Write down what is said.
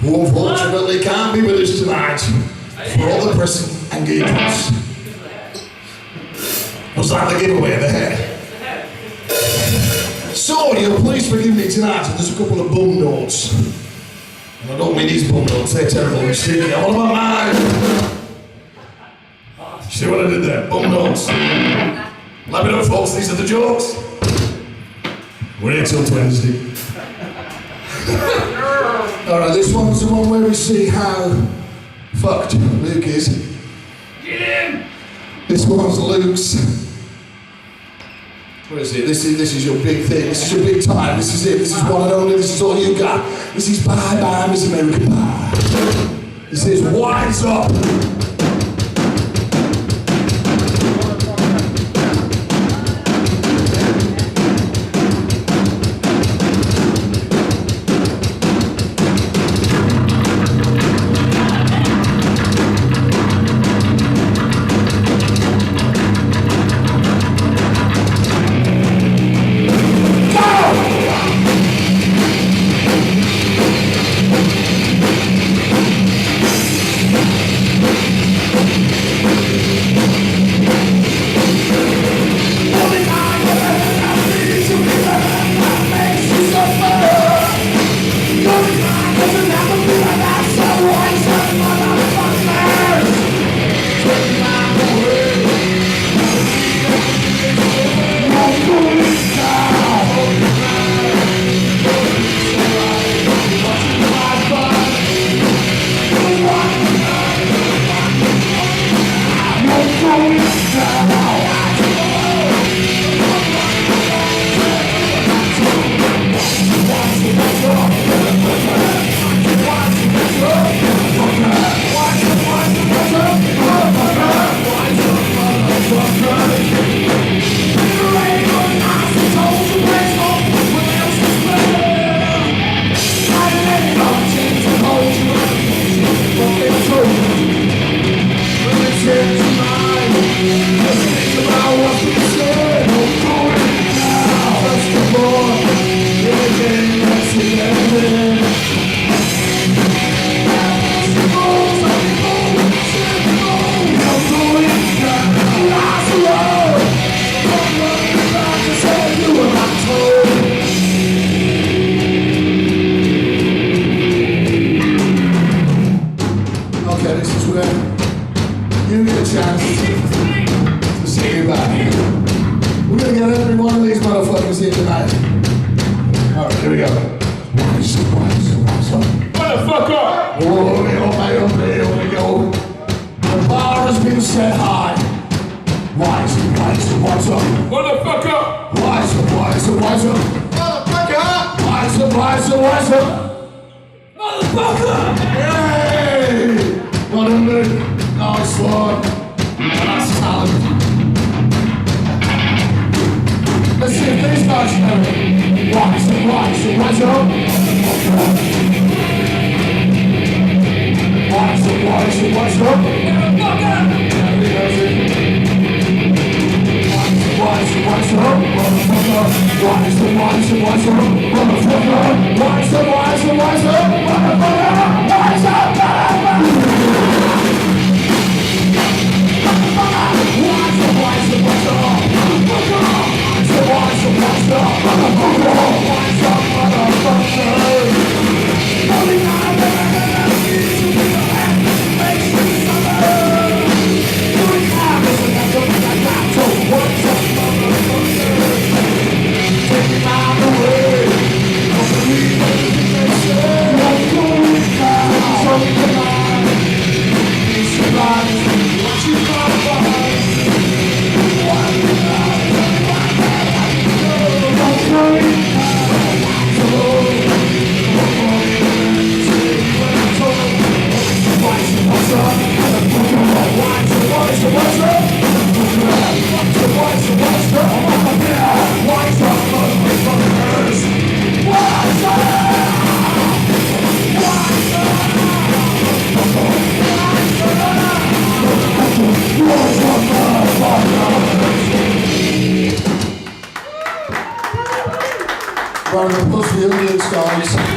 who unfortunately can't be with us tonight for all the pressing engagements. Was that the giveaway there? So, you'll please forgive me tonight if there's a couple of bum notes. And I don't mean these bum notes, they're terrible and sticky. All about mine. See what I did there? Bum notes. Let me know, folks, these are the jokes. We're here till Wednesday. Alright, this one's the one where we see how fucked Luke is. Get in! This one's Luke's. What is it? This is your big thing. This is your big time. This is it. This is one and only. This is all you got. This is bye bye, Miss America bye. This is Wise Up. You get a chance to say goodbye. We're gonna get every one of these motherfuckers here tonight. Alright, here we go. Wise up. Motherfucker! Oh, here we go. The bar has been set high. Wise up. Motherfucker! Wise up. Motherfucker! Wise up. Motherfucker! Hey! Well done, dude. Nice one. That's talent. Let's see if these guys know it. Wise up. Wise up. Round of applause for the audience, guys.